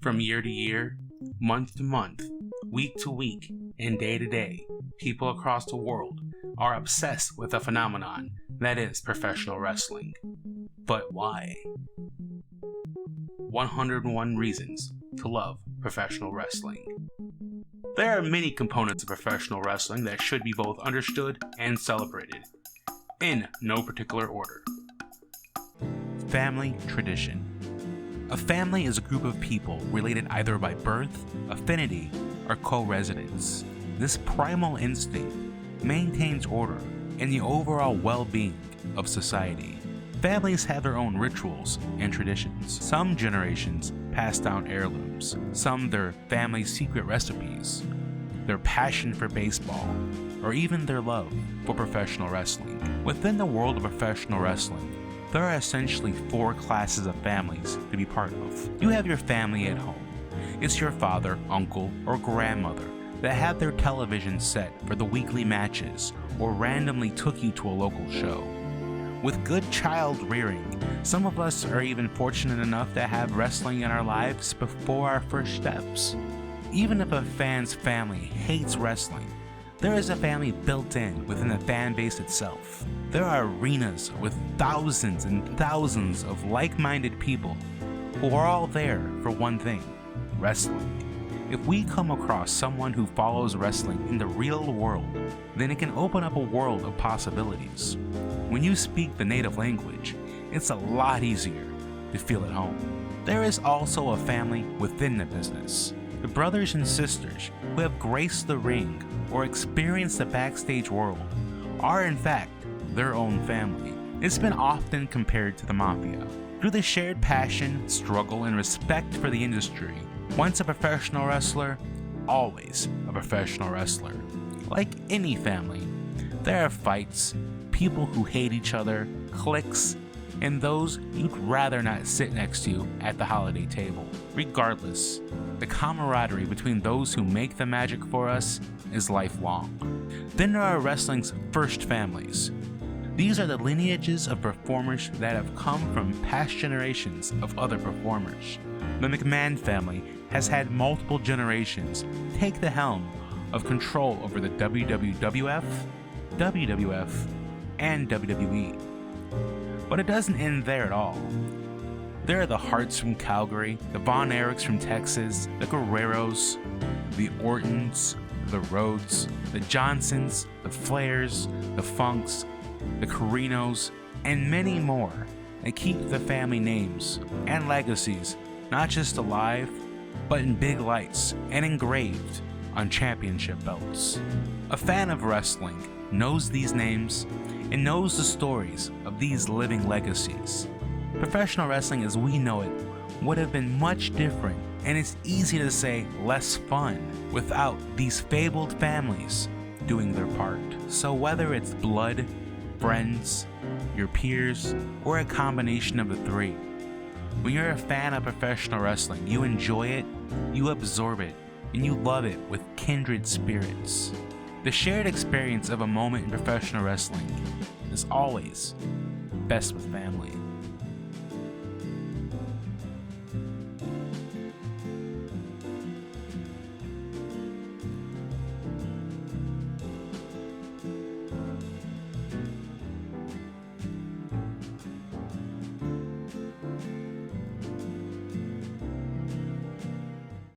From year to year, month to month, week to week, and day to day, people across the world are obsessed with a phenomenon that is professional wrestling. But why? 101 reasons to love professional wrestling. There are many components of professional wrestling that should be both understood and celebrated, in no particular order. Family tradition. A family is a group of people related either by birth, affinity, or co-residence. This primal instinct maintains order and the overall well-being of society. Families have their own rituals and traditions. Some generations pass down heirlooms, some their family's secret recipes, their passion for baseball, or even their love for professional wrestling. Within the world of professional wrestling, there are essentially 4 classes of families to be part of. You have your family at home. It's your father, uncle, or grandmother that have their television set for the weekly matches or randomly took you to a local show. With good child rearing, some of us are even fortunate enough to have wrestling in our lives before our first steps. Even if a fan's family hates wrestling, there is a family built in within the fan base itself. There are arenas with thousands and thousands of like-minded people who are all there for one thing: wrestling. If we come across someone who follows wrestling in the real world, then it can open up a world of possibilities. When you speak the native language, it's a lot easier to feel at home. There is also a family within the business. The brothers and sisters who have graced the ring or experienced the backstage world are in fact their own family. It's been often compared to the mafia. Through the shared passion, struggle, and respect for the industry, once a professional wrestler, always a professional wrestler. Like any family, there are fights, people who hate each other, cliques, and those you'd rather not sit next to at the holiday table. Regardless, the camaraderie between those who make the magic for us is lifelong. Then there are wrestling's first families. These are the lineages of performers that have come from past generations of other performers. The McMahon family has had multiple generations take the helm of control over the WWF, WWF, and WWE. But it doesn't end there at all. There are the Harts from Calgary, the Von Erichs from Texas, the Guerreros, the Ortons, the Rhodes, the Johnsons, the Flairs, the Funks, the Carinos, and many more that keep the family names and legacies not just alive, but in big lights and engraved on championship belts. A fan of wrestling knows these names and knows the stories of these living legacies. Professional wrestling as we know it would have been much different, and it's easy to say less fun, without these fabled families doing their part. So whether it's blood, friends, your peers, or a combination of the three, when you're a fan of professional wrestling, you enjoy it, you absorb it, and you love it with kindred spirits. The shared experience of a moment in professional wrestling is always best with family.